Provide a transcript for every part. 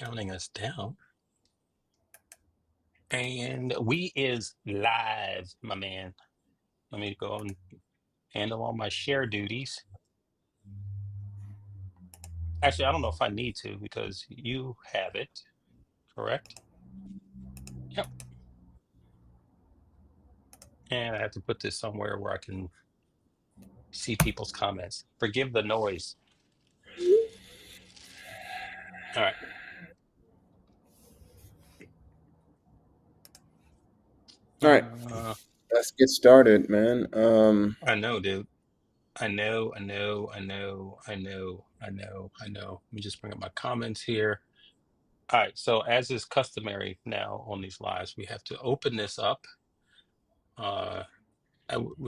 counting us down. And we is live, my man. Let me go and handle all my share duties. Actually, I don't know if I need to because you have it, correct? Yep. And I have to put this somewhere where I can see people's comments. Forgive the noise. All right. All right, Uh, let's get started, man. I know, dude. I know. Let me just bring up my comments here. All right. So, as is customary now on these lives, we have to open this up. Uh,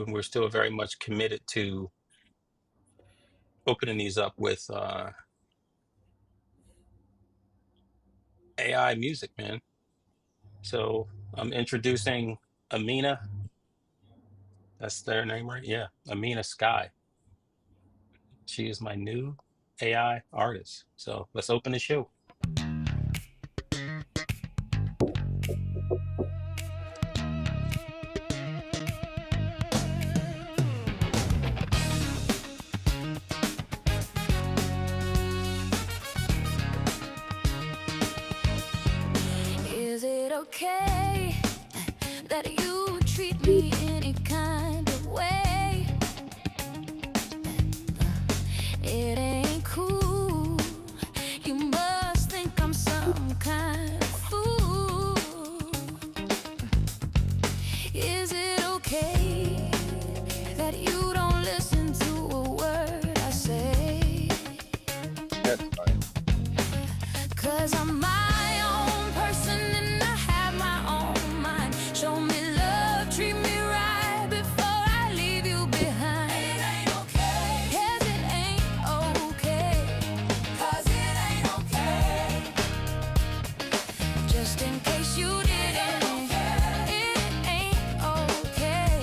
we're still very much committed to opening these up with AI music, man. So, I'm introducing Amina. That's their name, right? Yeah. Amina Sky. She is my new AI artist. So, let's open the show. Is it okay that you treat me any kind of way? It ain't cool. You must think I'm some kind of fool. Is it okay that you don't listen to a word I say? That's fine. 'Cause I'm my own person and I have my own mind. Show me love, treat me right before I leave you behind. It ain't okay. Yes, it ain't okay. 'Cause it ain't okay. Just in case you didn't, it ain't okay.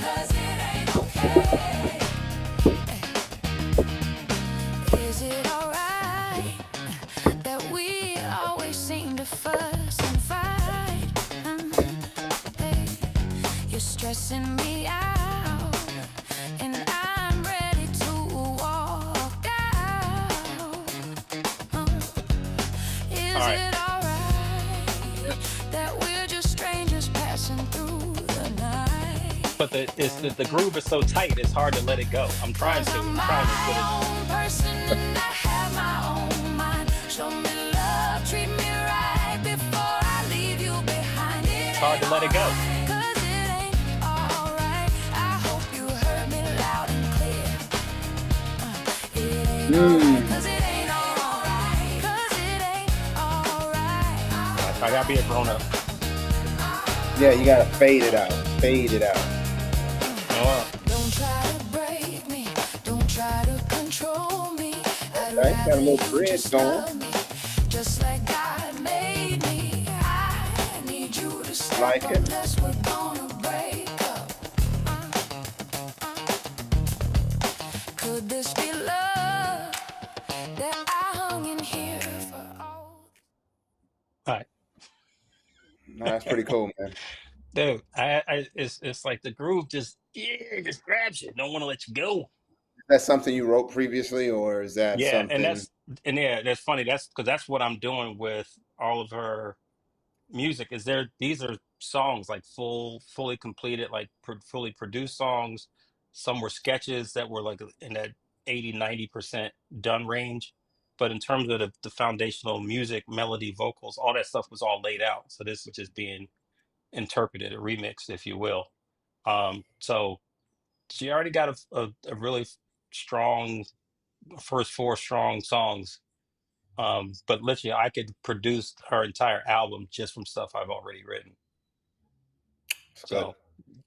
'Cause it ain't okay. Is it alright that we always seem to fuss and fight? Hey, you're stressing me out, and I'm ready to walk out. All Is right. it alright that we're just strangers passing through the night? But the groove is so tight, it's hard to let it go. I'm trying 'Cause to. I'm I'm trying to, but my own person and I have my own mind. Show me love, treat me right before I leave you behind. It it's hard ain't to let it go. alright, 'cause it ain't alright. I hope you heard me loud and clear. It ain't alright, 'cause it ain't alright. 'Cause it ain't alright. I gotta be a grown up. Yeah, you gotta fade it out. Fade it out. Oh, Don't try to break me, don't try to control me. I'd Okay, got a rather little you bridge just going. love me, just like God made me. I need you to step Like up, it. unless we're gonna break up. Could this be love that I hung in here for all? all right, No, that's pretty cool, man. dude. It's like the groove just grabs you. Don't want to let you go. Is that something you wrote previously, or is that Yeah, and something? that's funny. That's because that's what I'm doing with all of her music. These are songs like fully completed, like fully produced songs. Some were sketches that were like in that 80-90% done range. But in terms of the foundational music, melody, vocals, all that stuff was all laid out. So this was just being interpreted or remixed, if you will. So she already got a really strong first four strong songs. But literally, I could produce her entire album just from stuff I've already written. It's good. So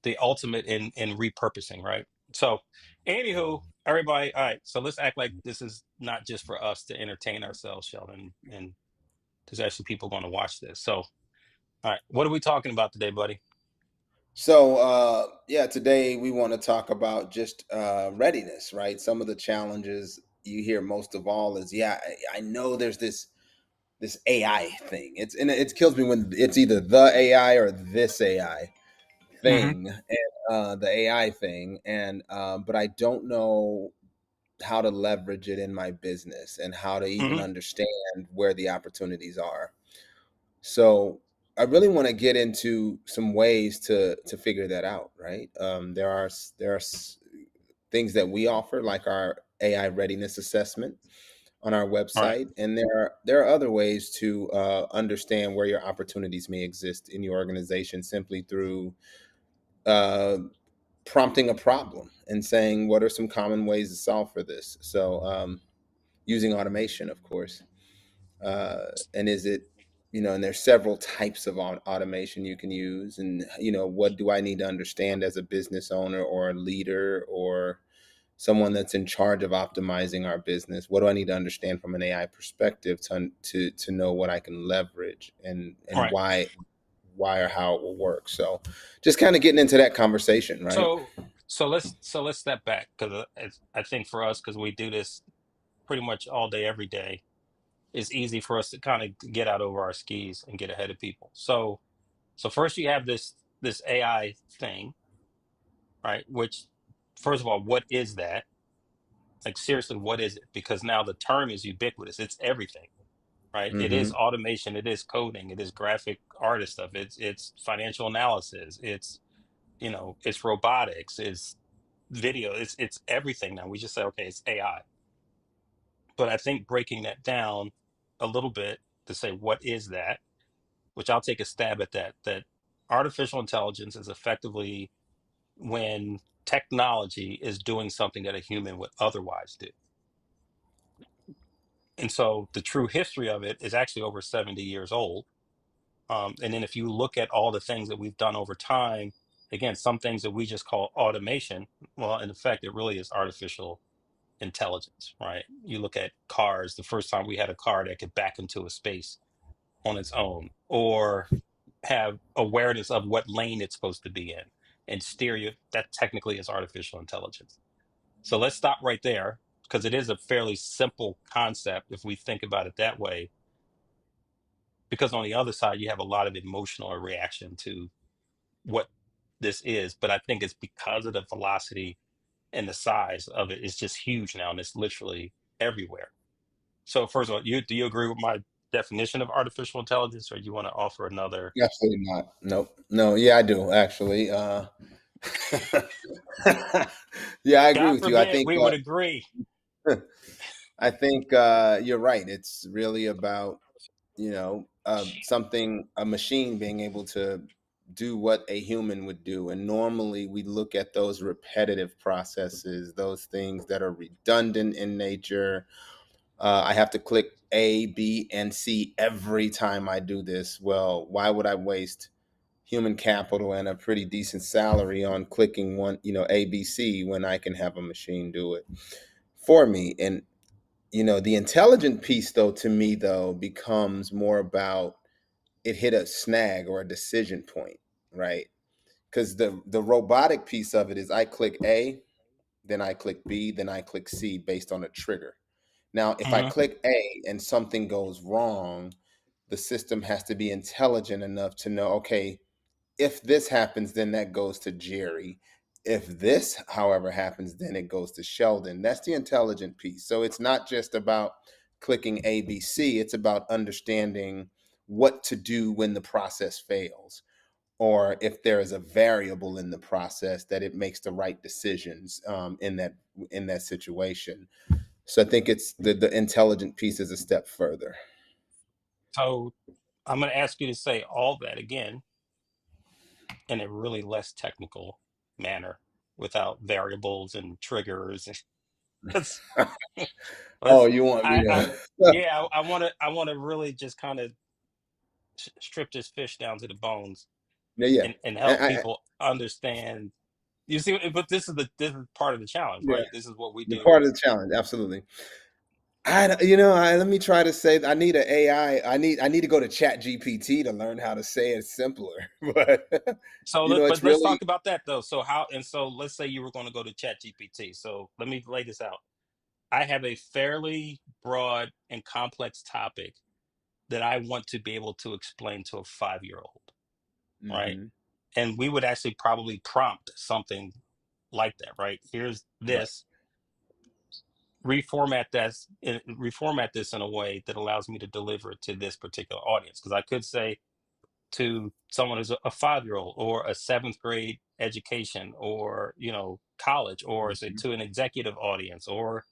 the ultimate in repurposing, right? So, anywho, everybody, all right. So let's act like this is not just for us to entertain ourselves, Sheldon, and there's actually people going to watch this. So, all right, what are we talking about today, buddy? So, yeah, today we want to talk about just readiness, right? Some of the challenges you hear most of all is, yeah, I know there's this this AI thing. And it kills me when it's either the AI or this AI Hmm. thing, and the AI thing, and but I don't know how to leverage it in my business and how to even Hmm. understand where the opportunities are. So I really want to get into some ways to figure that out. Right? There are things that we offer, like our AI readiness assessment on our Right. website, and there are other ways to understand where your opportunities may exist in your organization simply through uh, prompting a problem and saying what are some common ways to solve for this. So using automation, of course, and is it, and there's several types of automation you can use, and what do I need to understand as a business owner or a leader or someone that's in charge of optimizing our business? What do I need to understand from an AI perspective to know what I can leverage and Right. why or how it will work? So just kind of getting into that conversation, right? So let's step back because I think for us, because we do this pretty much all day, every day, it's easy for us to kind of get out over our skis and get ahead of people. So first you have this AI thing, right? Which, first of all, what is that? Like seriously, what is it? Because now the term is ubiquitous. It's everything, right? It is Mm-hmm. automation, it is coding, it is graphic artist stuff, it's financial analysis, it's robotics, it's video, it's everything now. We just say, okay, it's AI. But I think breaking that down a little bit to say what is that, which I'll take a stab at that artificial intelligence is effectively when technology is doing something that a human would otherwise do. And so the true history of it is actually over 70 years old. And then if you look at all the things that we've done over time, again, some things that we just call automation, well, in effect, it really is artificial intelligence, right? You look at cars, the first time we had a car that could back into a space on its own, or have awareness of what lane it's supposed to be in and steer you, that technically is artificial intelligence. So let's stop right there because it is a fairly simple concept if we think about it that way. Because on the other side, you have a lot of emotional reaction to what this is. But I think it's because of the velocity and the size of it. It's just huge now, and it's literally everywhere. So first of all, do you agree with my definition of artificial intelligence, or you want to offer another? Absolutely not. Nope. No. Yeah, I do actually. Yeah, I agree God with you. forbid we would agree. I think you're right. It's really about something, a machine being able to do what a human would do. And normally we look at those repetitive processes, those things that are redundant in nature. I have to click A, B, and C every time I do this. Well, why would I waste human capital and a pretty decent salary on clicking one, A, B, C, when I can have a machine do it for me? And the intelligent piece, though, to me, though, becomes more about it hit a snag or a decision point, right? Because the robotic piece of it is I click A, then I click B, then I click C based on a trigger. Now, if I Hmm. click A and something goes wrong, the system has to be intelligent enough to know, okay, if this happens, then that goes to Jerry. If this, however, happens, then it goes to Sheldon. That's the intelligent piece. So it's not just about clicking ABC, it's about understanding what to do when the process fails, or if there is a variable in the process that it makes the right decisions in that situation. So I think it's the intelligent piece is a step further. So I'm going to ask you to say all that again in a really less technical manner without variables and triggers. Let's, Oh, let's, you want me I to? yeah, I want to really just kind of strip this fish down to the bones Yeah, yeah. and And help people understand. You see, but this is part of the challenge, yeah, right? This is what we you're do. part of the challenge. Absolutely. Let me try to say. I need an AI. I need to go to Chat GPT to learn how to say it simpler. But So it's but let's really talk about that though. So let's say you were going to go to Chat GPT. So let me lay this out. I have a fairly broad and complex topic that I want to be able to explain to a 5-year-old, right? Mm-hmm. And we would actually probably prompt something like that, right? Here's Right. this, reformat this in a way that allows me to deliver it to this particular audience. Because I could say to someone who's a 5-year-old or a seventh grade education, or college, or say Mm-hmm. to an executive audience, or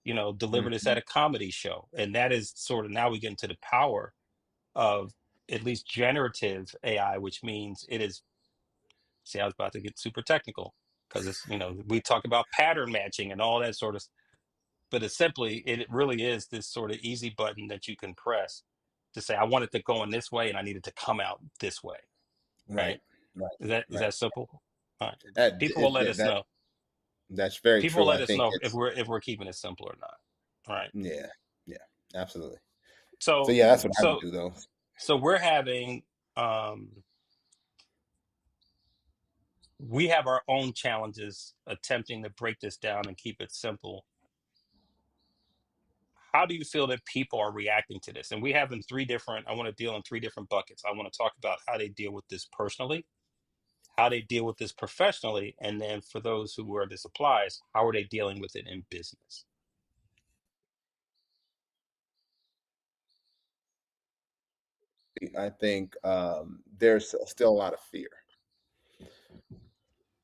deliver this Mm-hmm. at a comedy show. And that is sort of, now we get into the power of at least generative AI, which means it is. See, I was about to get super technical, because it's, we talk about pattern matching and all that sort of, but it's simply, it really is this sort of easy button that you can press to say, I want it to go in this way and I need it to come out this way. Right. Right? Right. Is that Right. simple? All right. That, People will let us that know. that's very People will true. I let us think know if it's we're keeping it simple or not. All right. yeah, yeah, absolutely. So So yeah, that's what I would so do though. so we're having, um we have our own challenges attempting to break this down and keep it simple. How do you feel that people are reacting to this? And we have in three different, I want to deal in three different buckets. I want to talk about how they deal with this personally, how they deal with this professionally, and then for those who where this applies, how are they dealing with it in business? I think there's still a lot of fear.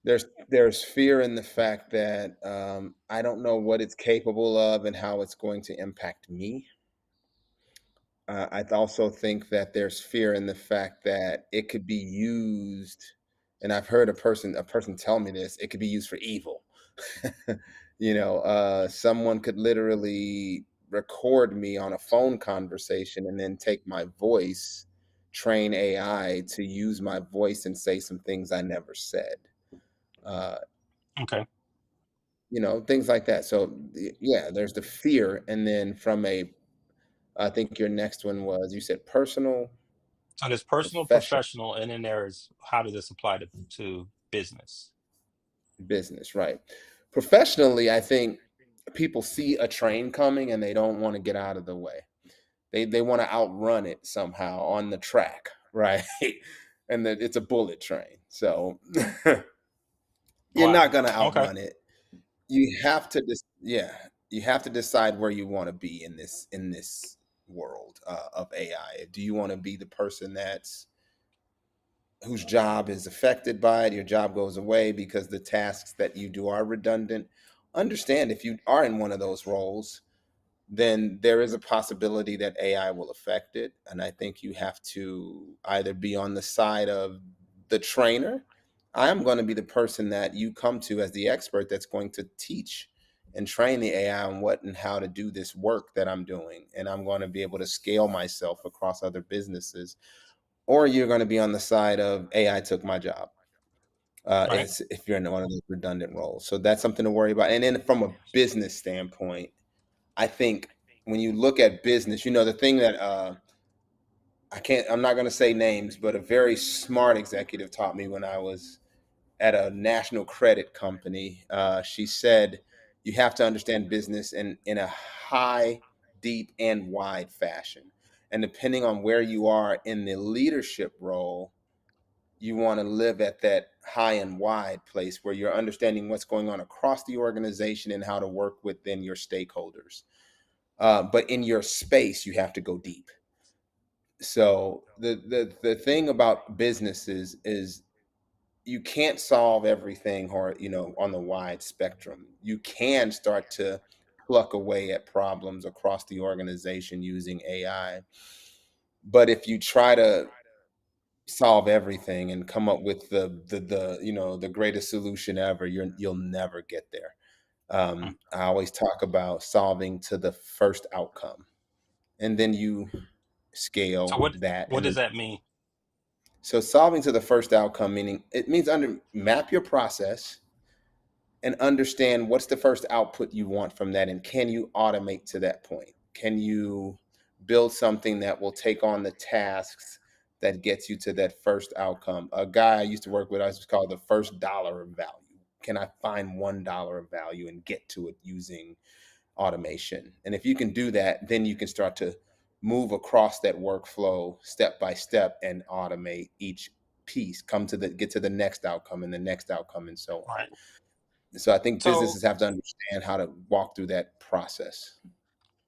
There's fear in the fact that I don't know what it's capable of and how it's going to impact me. I also think that there's fear in the fact that it could be used, and I've heard a person tell me this. It could be used for evil. Someone could literally record me on a phone conversation and then take my voice, train AI to use my voice and say some things I never said. Uh, Okay. things like that. So yeah, there's the fear, and then I think your next one was, you said personal, So there's personal, professional, professional, and then there's how does this apply to business? business, right? Professionally, I think people see a train coming and they don't want to get out of the way. They want to outrun it somehow on the track, right? And that it's a bullet train. So you're Wow. not going to Okay. outrun it. You have to yeah, you have to decide where you want to be in this world of AI. Do you want to be the person whose job is affected by it? Your job goes away because the tasks that you do are redundant. Understand, if you are in one of those roles, then there is a possibility that AI will affect it. And I think you have to either be on the side of the trainer. I am going to be the person that you come to as the expert that's going to teach and train the AI on what and how to do this work that I'm doing. And I'm going to be able to scale myself across other businesses. Or you're going to be on the side of AI took my job. Right. Is if you're in one of those redundant roles. So that's something to worry about. And then from a business standpoint, I think when you look at business, the thing that I'm not going to say names, but a very smart executive taught me when I was at a national credit company. She said, you have to understand business in a high, deep, and wide fashion. And depending on where you are in the leadership role, you want to live at that high and wide place where you're understanding what's going on across the organization and how to work within your stakeholders. But in your space, you have to go deep. So the thing about businesses is you can't solve everything, or on the wide spectrum. You can start to pluck away at problems across the organization using AI. But if you try to solve everything and come up with the greatest solution ever, you'll never get there. Hmm. I always talk about solving to the first outcome, and then you So scale what that. what does that mean? So solving to the first outcome, meaning it means map your process and understand what's the first output you want from that, and can you automate to that point? Can you build something that will take on the tasks that gets you to that first outcome? A guy I used to work with, I used to call the first dollar of value. Can I find $1 of value and get to it using automation? And if you can do that, then you can start to move across that workflow step by step and automate each piece, come to the get to the next outcome and the next outcome and so on. Right. So I think So businesses have to understand how to walk through that process.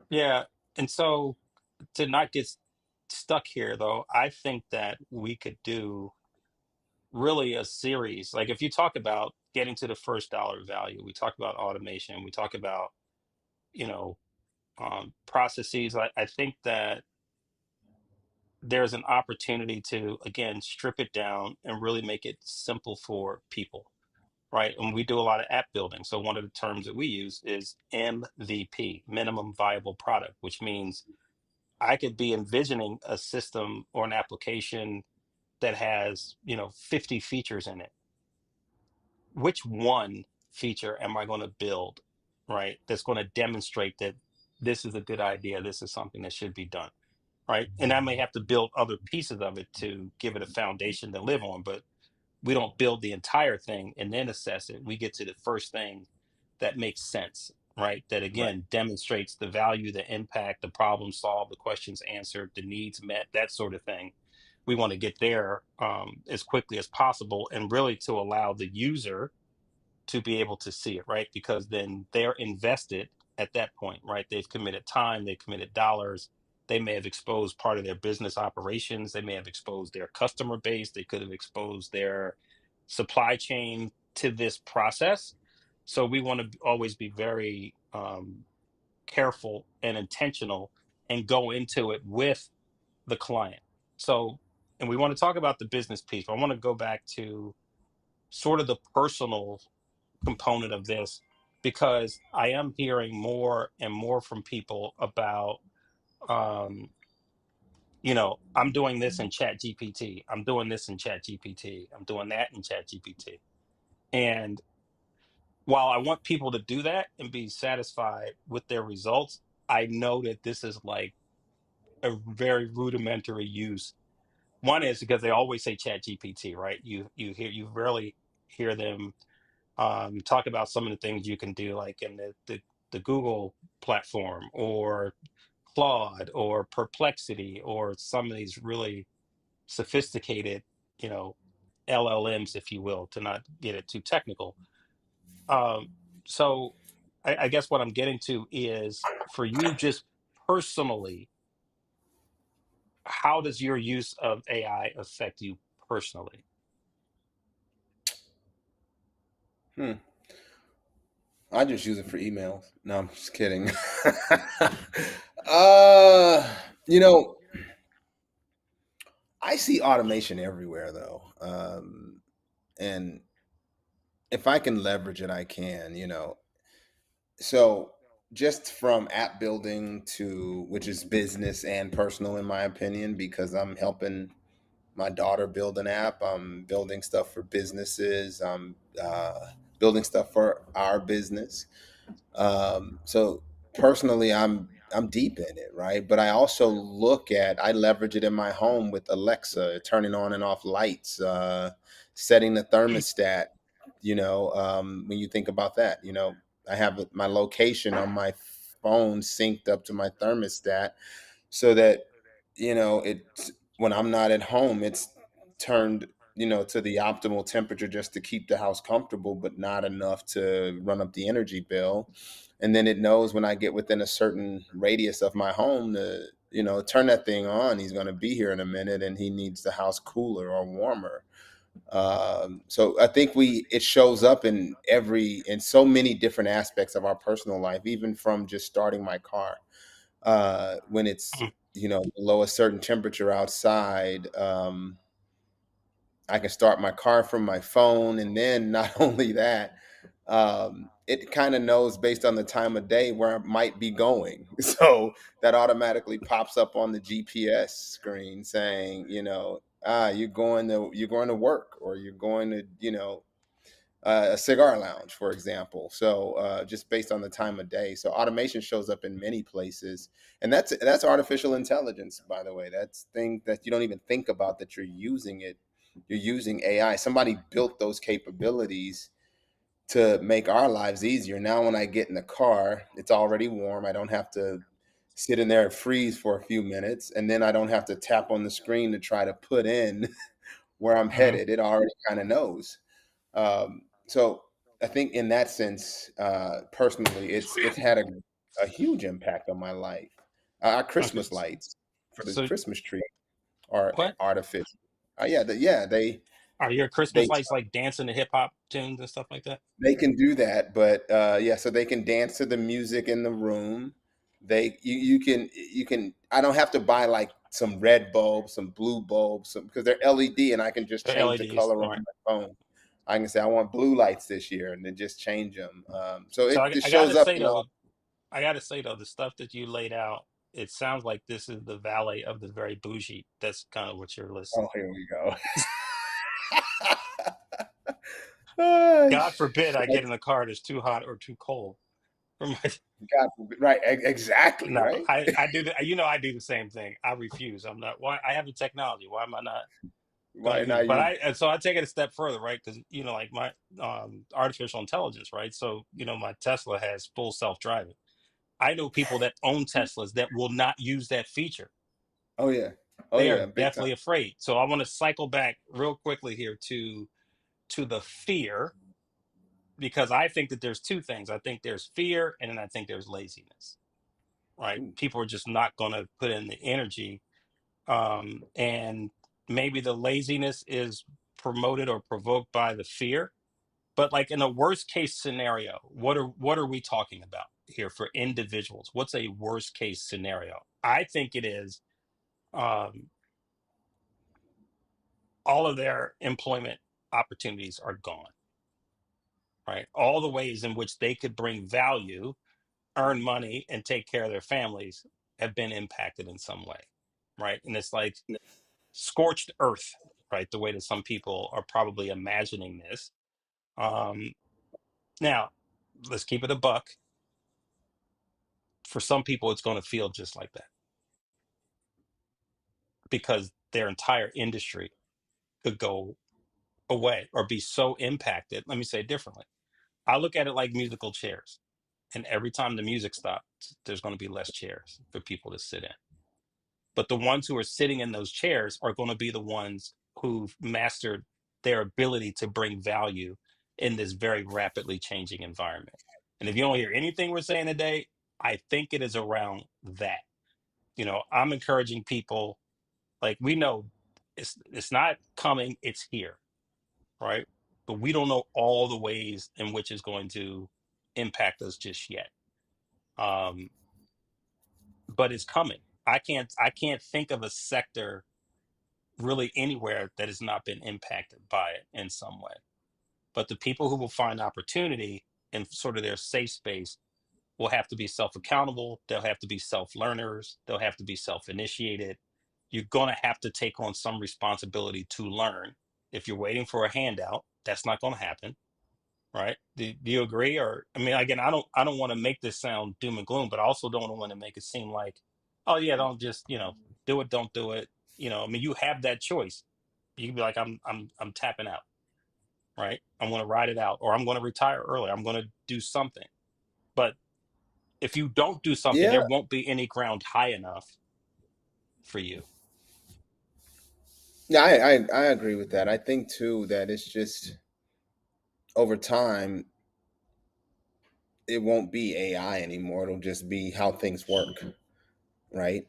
yeah, and so to not get stuck here though, I think that we could do really a series. Like if you talk about getting to the first dollar value, we talk about automation, we talk about, you know, processes. I think that there's an opportunity to again strip it down and really make it simple for people, right? And we do a lot of app building. So one of the terms that we use is MVP, minimum viable product, which means I could be envisioning a system or an application that has, 50 features in it. Which one feature am I going to build, right? That's going to demonstrate that this is a good idea. This is something that should be done, right? And I may have to build other pieces of it to give it a foundation to live on, but we don't build the entire thing and then assess it. We get to the first thing that makes sense, right? That Right. again demonstrates the value, the impact, the problem solved, the questions answered, the needs met, that sort of thing. We want to get there as quickly as possible and really to allow the user to be able to see it, right? Because then they're invested at that point, right? They've committed time, they've committed dollars. They may have exposed part of their business operations. They may have exposed their customer base. They could have exposed their supply chain to this process. So we want to always be very careful and intentional and go into it with the client. So, and we want to talk about the business piece, but I want to go back to sort of the personal component of this because I am hearing more and more from people about, um, I'm doing this in Chat GPT. I'm doing this in Chat GPT. I'm doing that in Chat GPT. And while I want people to do that and be satisfied with their results, I know that this is like a very rudimentary use. One is because they always say Chat GPT, right? You rarely hear them talk about some of the things you can do, like in the Google platform or Claude or Perplexity or some of these really sophisticated, you know, LLMs, if you will, to not get it too technical. Um, so I guess what I'm getting to is for you just personally, how does your use of AI affect you personally? Hmm. I just use it for emails. No, I'm just kidding. uh, you know, I see automation everywhere though. And if I can leverage it, I can. So just from app building to which is business and personal in my opinion, because I'm helping my daughter build an app. I'm building stuff for businesses. I'm building stuff for our business. So personally, I'm deep in it, right? But I also I leverage it in my home with Alexa, turning on and off lights, setting the thermostat. When you think about that, I have my location on my phone synced up to my thermostat, so that it when I'm not at home, it's turned to the optimal temperature just to keep the house comfortable, but not enough to run up the energy bill. And then it knows when I get within a certain radius of my home to turn that thing on. He's going to be here in a minute, and he needs the house cooler or warmer. So I think it shows up in so many different aspects of our personal life, even from just starting my car when it's Mm. below a certain temperature outside. I can start my car from my phone, and then not only that, it kind of knows based on the time of day where I might be going. So that automatically pops up on the GPS screen saying, you're going to work, or you're going to, a cigar lounge, for example. So just based on the time of day. So automation shows up in many places, and that's artificial intelligence, by the way. That's thing that you don't even think about that you're using it. You're using AI. Somebody built those capabilities to make our lives easier. Now, when I get in the car, it's already warm. I don't have to sit in there and freeze for a few minutes, and then I don't have to tap on the screen to try to put in where I'm Hmm. headed. It already kind of knows. So I think in that sense, personally, it's had a huge impact on my life. Our Okay. Christmas lights for the So Christmas tree are what artificial. Yeah, are your they Christmas lights like dancing to hip hop tunes and stuff like that? they can do that, but yeah, so they can dance to the music in the room. You can. I don't have to buy like some red bulbs, some blue bulbs, because they're LED, and I can just The change the LEDs, color on right? my phone. I can say I want blue lights this year, and then just change them. So So it I shows gotta up say in all. though, the stuff that you laid out, it sounds like this is the valley of the very bougie. That's kind of what you're listing. Oh, here we go. God forbid I get Like, in a car that's too hot or too cold for my. God forbid. Right? Exactly. No, Right? I do the, I do the same thing. I refuse. I'm not. Why I have the technology? Why am I not going Why to use? not But you? and so I take it a step further, right? Because like my artificial intelligence, right? So my Tesla has full self driving. I know people that own Teslas that will not use that feature. Oh yeah. Oh They yeah. are Big time. deathly afraid. So I want to cycle back real quickly here to the fear, because I think that there's two things. I think there's fear, and then I think there's laziness. Right? Ooh. People are just not going to put in the energy, and maybe the laziness is promoted or provoked by the fear. But like in a worst case scenario, what are we talking about here for individuals? What's a worst case scenario? I think it is um, all of their employment opportunities are gone, right? All the ways in which they could bring value, earn money, and take care of their families have been impacted in some way, right? And it's like scorched earth, right? The way that some people are probably imagining this. Um, Now, let's keep it a buck. For some people, it's going to feel just like that because their entire industry could go away or be so impacted. Let me say it differently. I look at it like musical chairs. And every time the music stops, there's going to be less chairs for people to sit in. But the ones who are sitting in those chairs are going to be the ones who've mastered their ability to bring value in this very rapidly changing environment. And if you don't hear anything we're saying today, I think it is around that. I'm encouraging people, like, we know it's not coming, it's here, right? But we don't know all the ways in which it's going to impact us just yet. Um, but it's coming. I can't think of a sector really anywhere that has not been impacted by it in some way. But the people who will find opportunity in sort of their safe space will have to be self accountable. They'll have to be self learners. They'll have to be self initiated. You're going to have to take on some responsibility to learn. If you're waiting for a handout, that's not going to happen. Right? Do you agree? Or I mean, again, I don't want to make this sound doom and gloom, but I also don't want to make it seem like, oh yeah, don't just do it, don't do it. I mean, you have that choice. You can be like, I'm tapping out, right? I'm going to ride it out, or I'm going to retire early. I'm going to do something. But if you don't do something, Yeah. there won't be any ground high enough for you. Yeah, I agree with that. I think too that it's just over time it won't be AI anymore. It'll just be how things work, right?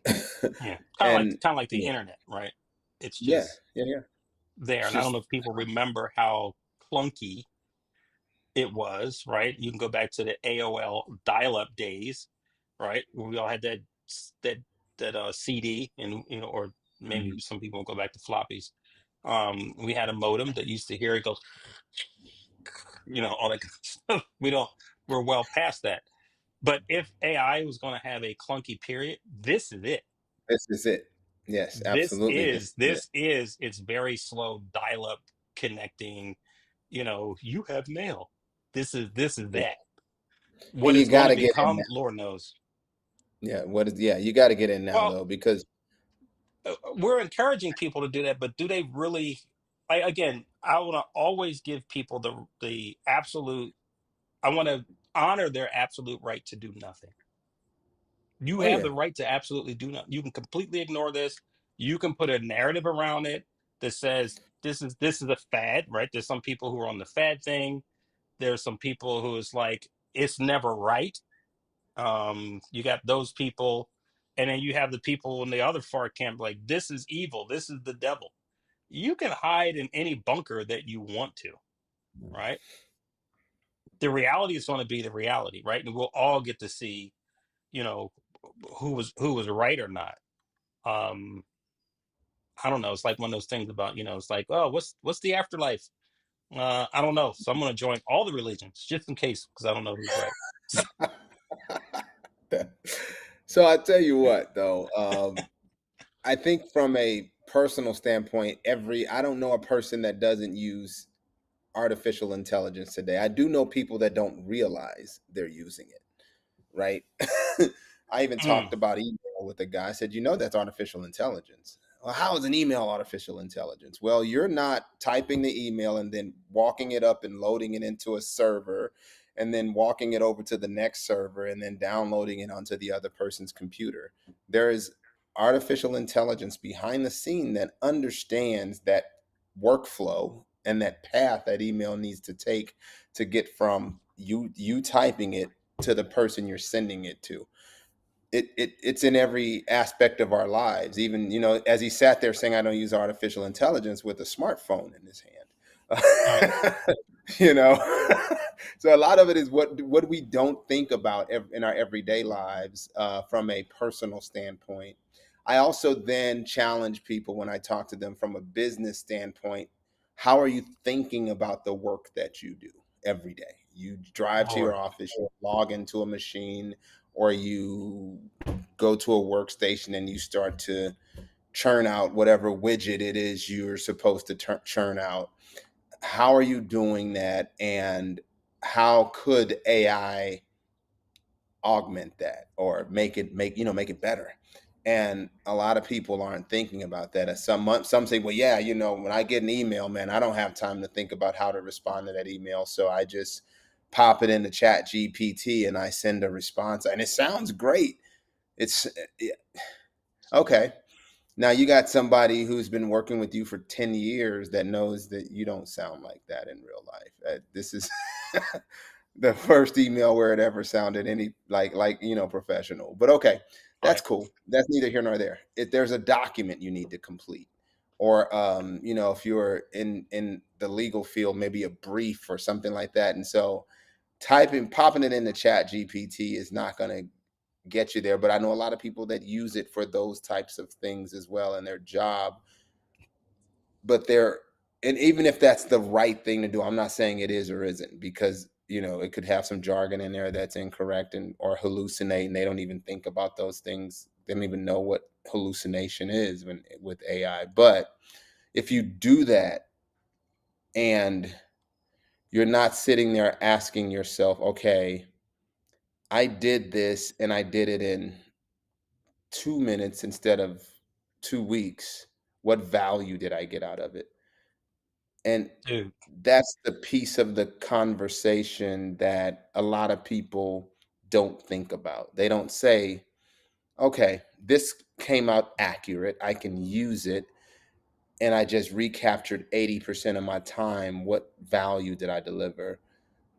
Yeah, And kind of like the yeah, internet, right? It's yeah, just yeah. there, It's and I don't just know if people remember how clunky it was, right? You can go back to the AOL dial-up days, right? Where we all had that CD, and or maybe mhm. some people will go back to floppies. We had a modem that used to hear it go, all that kind of stuff. We're well past that. But if AI was going to have a clunky period, this is it. This is it. Yes, This absolutely. This is is it. this is it's very slow dial-up connecting. You have mail. This is Yeah. that. And What you it's going got to to get in become, now. Lord knows. Yeah. What is? Yeah, you got to get in now Well, though, because we're encouraging people to do that, but do they really? Again, I want to always give people the absolute. I want to honor their absolute right to do nothing. You Oh have yeah. the right to absolutely do not. You can completely ignore this. You can put a narrative around it that says this is a fad, right? There's some people who are on the fad thing. There's some people who is like it's never right. You got those people, and then you have the people in the other far camp like this is evil. This is the devil. You can hide in any bunker that you want to, right? The reality is going to be the reality, right? And we'll all get to see, you know, who was right or not. Um, I don't know. It's like one of those things about, it's like, oh, what's the afterlife? I don't know. So I'm going to join all the religions just in case, because I don't know who's right. So I tell you what, though, I think from a personal standpoint, I don't know a person that doesn't use artificial intelligence today. I do know people that don't realize they're using it, right? I even Mm, talked about email with a guy. I said, that's artificial intelligence. Well, how is an email artificial intelligence? Well, you're not typing the email and then walking it up and loading it into a server and then walking it over to the next server and then downloading it onto the other person's computer. There is artificial intelligence behind the scene that understands that workflow and that path that email needs to take to get from you typing it to the person you're sending it to. It's in every aspect of our lives. Even as he sat there saying, "I don't use artificial intelligence," with a smartphone in his right. hand. you know, so a lot of it is what we don't think about in our everyday lives from a personal standpoint. I also then challenge people when I talk to them from a business standpoint. How are you thinking about the work that you do every day? You drive to your Lord. office, you log into a machine, or you go to a workstation and you start to churn out whatever widget it is you're supposed to churn out. How are you doing that, and how could AI augment that or make it better? And a lot of people aren't thinking about that. As some say, well, yeah, when I get an email, man, I don't have time to think about how to respond to that email, so I just pop it into chat gpt and I send a response and it sounds great. It's yeah, okay. Now you got somebody who's been working with you for 10 years that knows that you don't sound like that in real life. This is the first email where it ever sounded any professional. But okay, that's Right. cool. That's neither here nor there. If there's a document you need to complete, or if you're in the legal field, maybe a brief or something like that. And so popping it in the chat GPT is not going to get you there. But I know a lot of people that use it for those types of things as well in their job. But and even if that's the right thing to do, I'm not saying it is or isn't, because it could have some jargon in there that's incorrect and or hallucinate, and they don't even think about those things. They don't even know what hallucination is with AI. But if you do that and you're not sitting there asking yourself, okay, I did this and I did it in 2 minutes instead of 2 weeks. What value did I get out of it? And Dude. that's the piece of the conversation that a lot of people don't think about. They don't say, okay, this came out accurate. I can use it. And I just recaptured 80% of my time. What value did I deliver?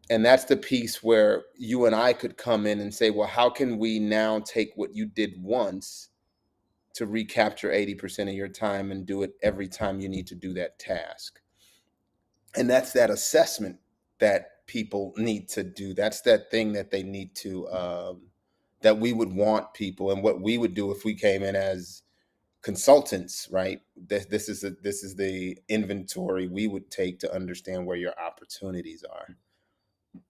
And that's the piece where you and I could come in and say, well, how can we now take what you did once to recapture 80% of your time and do it every time you need to do that task? And that's that assessment that people need to do. That's that thing that they need to that we would want people, and what we would do if we came in as consultants, right? This is the inventory we would take to understand where your opportunities are. So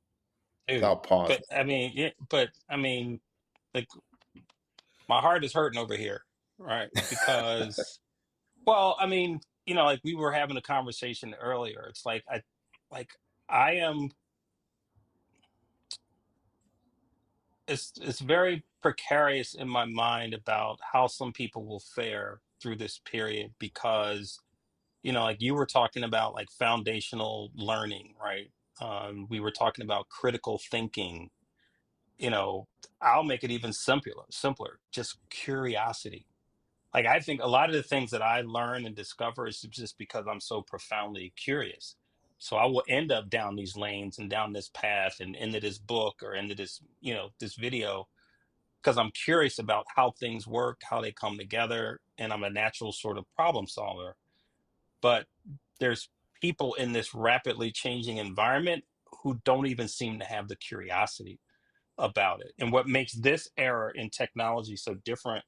Dude. I'll pause. But I mean, yeah, but I mean, like my heart is hurting over here, right? Because, well, I mean, like we were having a conversation earlier. It's like I am. It's very precarious in my mind about how some people will fare through this period because, like you were talking about like foundational learning, right? We were talking about critical thinking. you know, I'll make it even simpler, just curiosity. Like I think a lot of the things that I learn and discover is just because I'm so profoundly curious. So I will end up down these lanes and down this path and into this book or into this, this video because I'm curious about how things work, how they come together, and I'm a natural sort of problem solver. But there's people in this rapidly changing environment who don't even seem to have the curiosity about it. And what makes this era in technology so different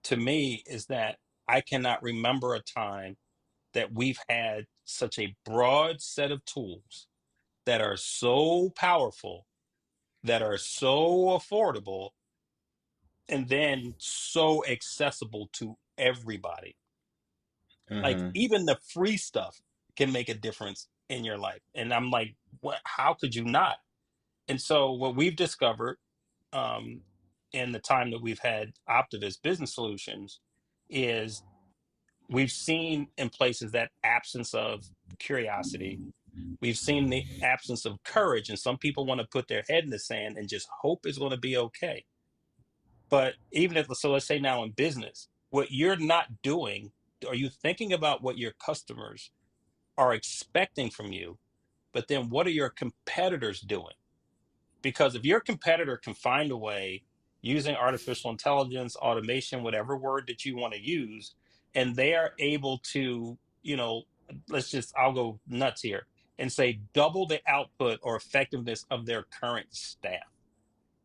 to me is that I cannot remember a time that we've had such a broad set of tools that are so powerful, that are so affordable, and then so accessible to everybody. Like Hmm. even the free stuff can make a difference in your life. And I'm like, what? How could you not? And so what we've discovered um, in the time that we've had Optivus Business Solutions is we've seen in places that absence of curiosity. We've seen the absence of courage, and some people want to put their head in the sand and just hope it's going to be okay. But even if, so let's say now in business, what you're not doing, are you thinking about what your customers are expecting from you? But then what are your competitors doing? Because if your competitor can find a way using artificial intelligence, automation, whatever word that you want to use, and they are able to, I'll go nuts here and say double the output or effectiveness of their current staff,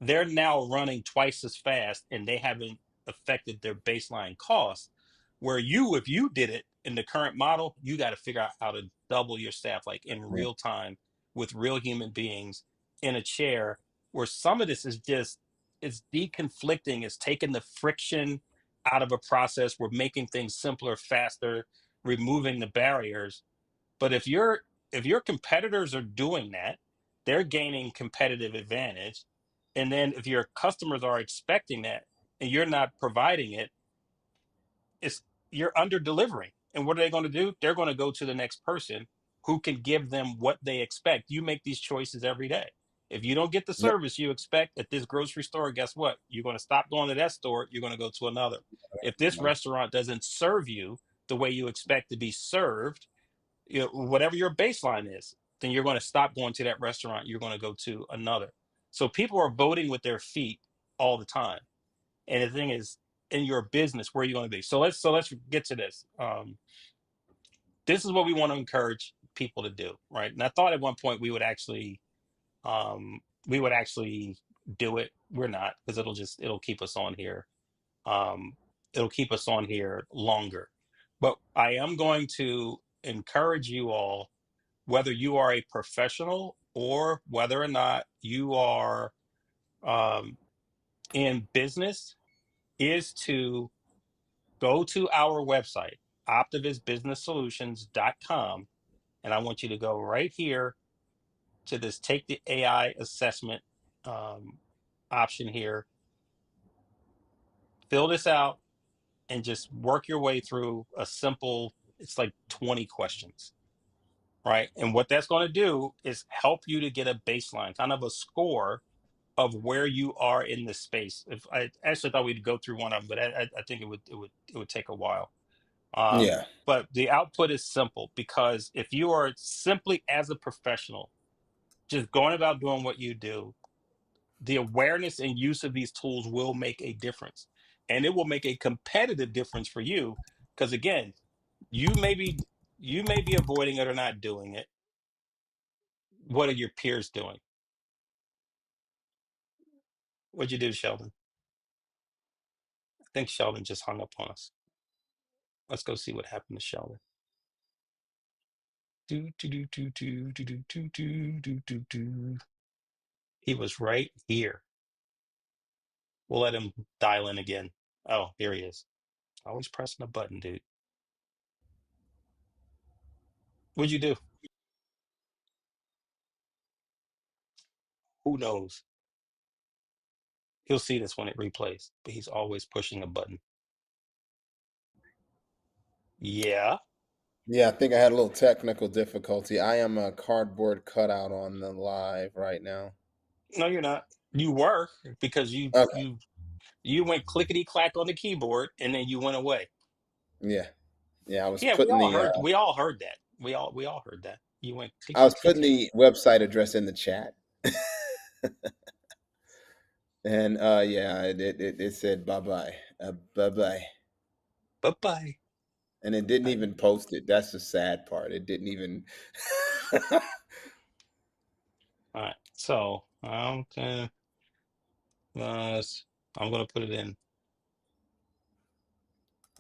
they're now running twice as fast and they haven't affected their baseline costs. Where if you did it in the current model, you got to figure out how to double your staff like in Yeah. real time with real human beings in a chair. Where some of this is just, it's deconflicting, it's taking the friction out of a process. We're making things simpler, faster, removing the barriers. But if your competitors are doing that, they're gaining competitive advantage. And then if your customers are expecting that and you're not providing it, it's you're under delivering. And what are they going to do? They're going to go to the next person who can give them what they expect. You make these choices every day. If you don't get the Yep. service you expect at this grocery store, guess what? You're going to stop going to that store. You're going to go to another. If this restaurant doesn't serve you the way you expect to be served, whatever your baseline is, then you're going to stop going to that restaurant. You're going to go to another. So people are voting with their feet all the time. And the thing is, in your business, where are you going to be? So let's get to this. This is what we want to encourage people to do, right? And I thought at one point um, we would actually do it. We're not, because it'll keep us on here. Um, it'll keep us on here longer. But I am going to encourage you all, whether you are a professional or whether or not you are um, in business, is to go to our website, optivisbusinesssolutions.com. And I want you to go right here to this take the AI assessment um, option here, fill this out, and just work your way through it's like 20 questions, right? And what that's going to do is help you to get a baseline, kind of a score of where you are in this space. If I actually thought we'd go through one of them, but I think it would take a while. Yeah. But the output is simple because if you are simply as a professional, just going about doing what you do, the awareness and use of these tools will make a difference, and it will make a competitive difference for you. Because again, you may be you may be avoiding it or not doing it. What are your peers doing? What'd you do, Sheldon? I think Sheldon just hung up on us. Let's go see what happened to Sheldon. Do, do, do, do, do, do, do, do, do, do, do, do. He was right here. We'll let him dial in again. Oh, here he is. Always pressing a button, dude. What'd you do? Who knows? He'll see this when it replays, but he's always pushing a button. Yeah. Yeah, I think I had a little technical difficulty. I am a cardboard cutout on the live right now. No, you're not. You were, because Okay. you went clickety clack on the keyboard and then you went away. Yeah. Yeah. Yeah, we all heard that. We all heard that. You went tick I tick was tick putting tick. the website address in the chat. And yeah, it said bye bye, bye bye, Bye bye. and it didn't All right. even post it. That's the sad part. It didn't even All right. So uh, I'm gonna put it in.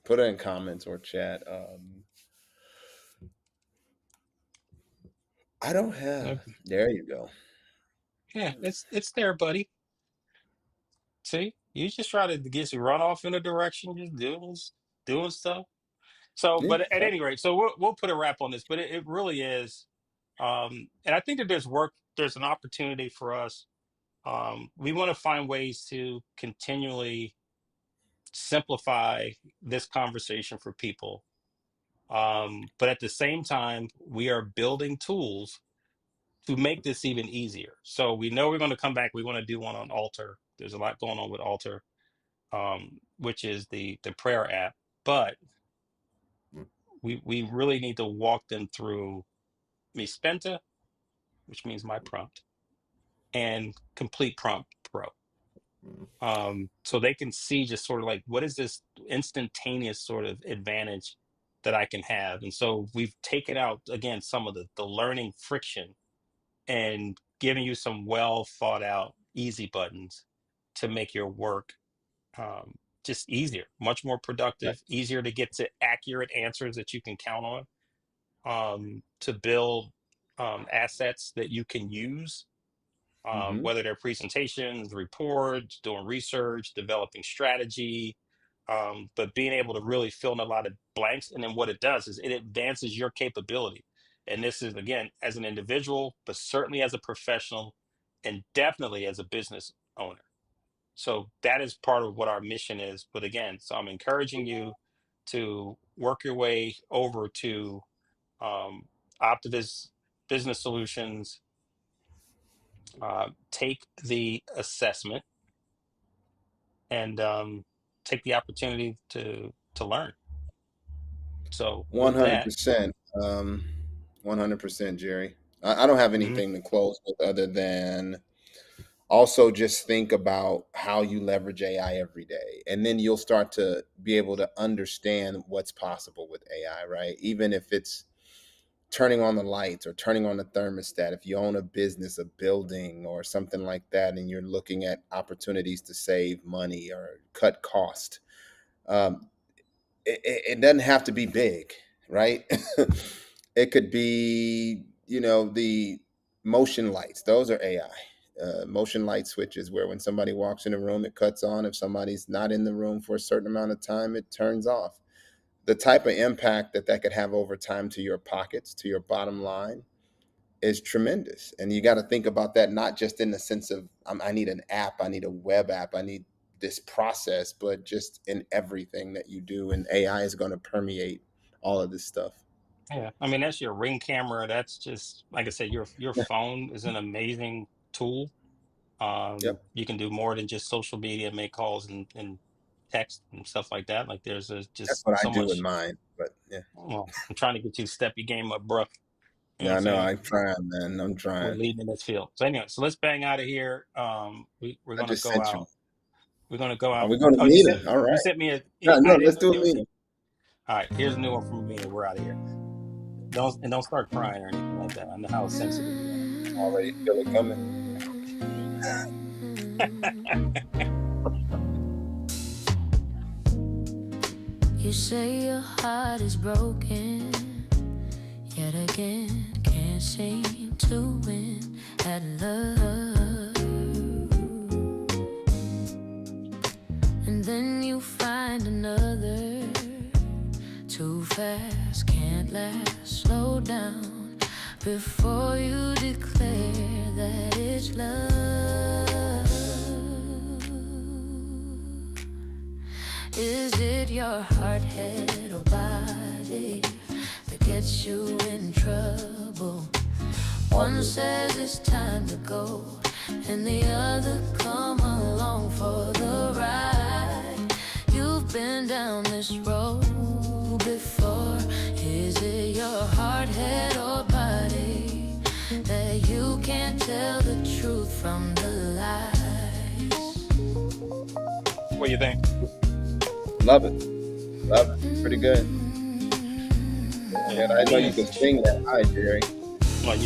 put it in comments or chat. I don't have. Okay. There you go. Yeah, it's there, buddy. See, you just try to get you run off in a direction, just doing stuff. So, Yeah. but at any rate, so we'll put a wrap on this. But it really is, and I think that there's an opportunity for us. We want to find ways to continually simplify this conversation for people. But at the same time, we are building tools to make this even easier. So we know we're going to come back. We want to do one on Altar. There's a lot going on with Altar, which is the prayer app. But we really need to walk them through Mi Spenta, which means my prompt, and Complete Prompt Pro. So they can see just sort of like what is this instantaneous sort of advantage that I can have. And so we've taken out again some of the learning friction and giving you some well thought out easy buttons to make your work just easier, much more Right. productive, easier to get to accurate answers that you can count on, to build assets that you can use, Mm-hmm. whether they're presentations, reports, doing research, developing strategy, but being able to really fill in a lot of blanks. And then what it does is it advances your capability. And this is, again, as an individual, but certainly as a professional and definitely as a business owner. So that is part of what our mission is. But again, so I'm encouraging you to work your way over to Optivus Business Solutions, take the assessment, and take the opportunity to learn. So One with hundred that, percent. 100%, Jerry. I don't have mhm, anything to close with other than also just think about how you leverage AI every day. And then you'll start to be able to understand what's possible with AI, right? Even if it's turning on the lights or turning on the thermostat, if you own a business, a building, or something like that, and you're looking at opportunities to save money or cut cost, um, it doesn't have to be big, right? It could be, the motion lights. Those are AI. Motion light switches, where when somebody walks in a room, it cuts on. If somebody's not in the room for a certain amount of time, it turns off. The type of impact that could have over time to your pockets, to your bottom line, is tremendous. And you got to think about that not just in the sense of I need an app, I need a web app, I need this process, but just in everything that you do. And AI is going to permeate all of this stuff. yeah, I mean that's your ring camera. That's just like I said, your Yeah. phone is an amazing tool. Yep. You can do more than just social media, make calls and text and stuff like that. Like there's That's just what I so do in much. mine. But yeah. Well, I'm trying to get you to step your game up, bro. You know what Yeah, I'm I know. saying? I'm trying, man. I'm We're trying. leading in this field. So anyway, so let's bang out of here. We're I gonna just go sent you. out. We're gonna go Are out. we going to Oh, meet him? All you right. sent me a. Yeah, I no, let's didn't. do a You know, meeting. all right. Here's a new one from me, and we're out of here. Don't start crying or anything like that. I know how sensitive you Already feel it coming. You say your heart is broken, yet again can't seem to win at love. And then you find another, too fast, can't last, slow down before you declare that it's love. Is it your heart, head, or body that gets you in trouble? One says it's time to go, and the other come along for the ride. You've been down this road before. Is it your heart, head, or body that you can't tell the truth from the lies? What do you think? Love it. Love it. Pretty good. Yeah, And I I know mean, you can sing that high, Jerry. well,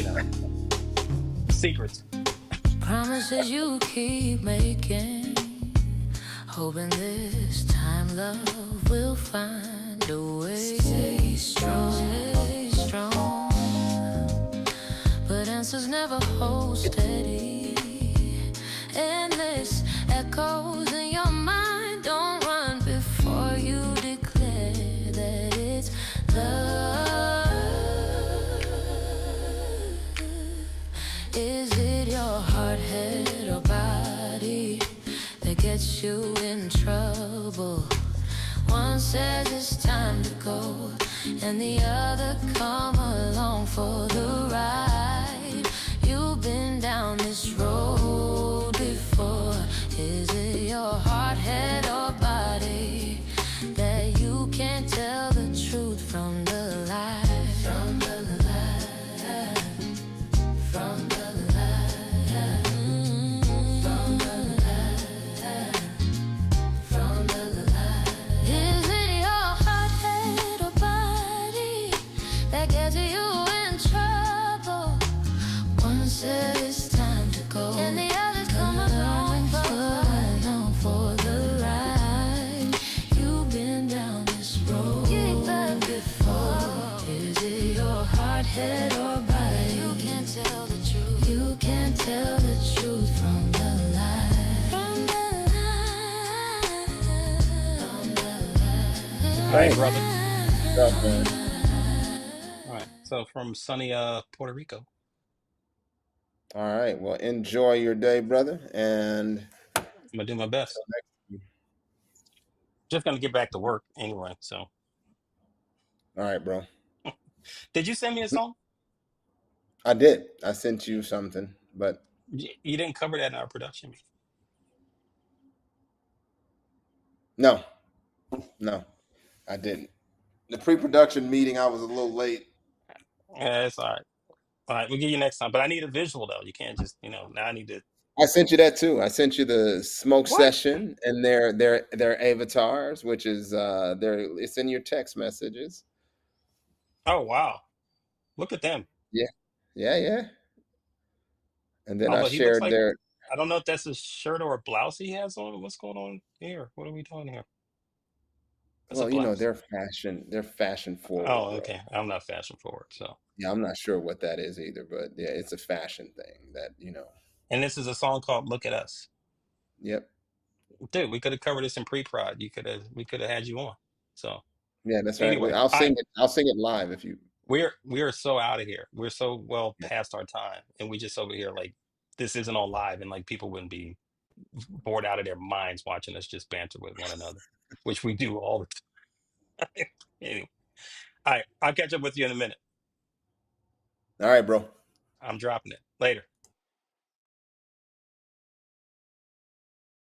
secrets. Promises you keep making, hoping this time love will find a way. Stay strong, stay strong. But answers never hold steady. Endless echoes in your mind. Don't run before you declare that it's love. Is it your heart, head, or body that gets you in trouble? One says it's time to go, and the other come along for the ride. You've been down this road before. Is it your heart, head, or body that you can't tell the truth from the lie? From the lie, from the lie, from the lie, from the lie. Is it your heart, head, or body that gets you in trouble? One said it's time to go, and the others come along for the ride. You've been down this road before. Is it your heart, head, or body? You can't tell the truth. You can't tell the truth from the lie. From the lie. From the lie. All right, Thanks. brother. What's up, man? All right. So from sunny Puerto Rico, All right. Well, enjoy your day, brother. And I'm gonna do my best. until next time. Just gonna get back to work anyway. So, All right, bro. did you send me a song? I did. I sent you something, but You didn't cover that in our production meeting. no, no, I didn't. The pre-production meeting, I was a little late. Yeah, it's all right. All right, we'll get you next time. But I need a visual though. You can't just, now I need to. I sent you that too. I sent you the smoke What? session and their avatars, which is it's in your text messages. Oh wow, look at them. Yeah, yeah, yeah. And then I Although he looks shared like, their I don't know if that's a shirt or a blouse he has on. What's going on here? What are we doing here? That's a well, blouse. they're fashion forward, Oh, bro. okay. I'm not fashion forward, so. Yeah, I'm not sure what that is either, but yeah, it's a fashion thing that. And this is a song called "Look at Us." Yep. Dude, we could have covered this in pre-prod. We could have had you on. So Yeah, that's right. anyway, I'll sing it. I'll sing it live if you. we are so out of here. We're so well past our time, and we just over here like this isn't all live, and like people wouldn't be bored out of their minds watching us just banter with one another, which we do all the time. Anyway, all right, I'll catch up with you in a minute. All right, bro. I'm dropping it later.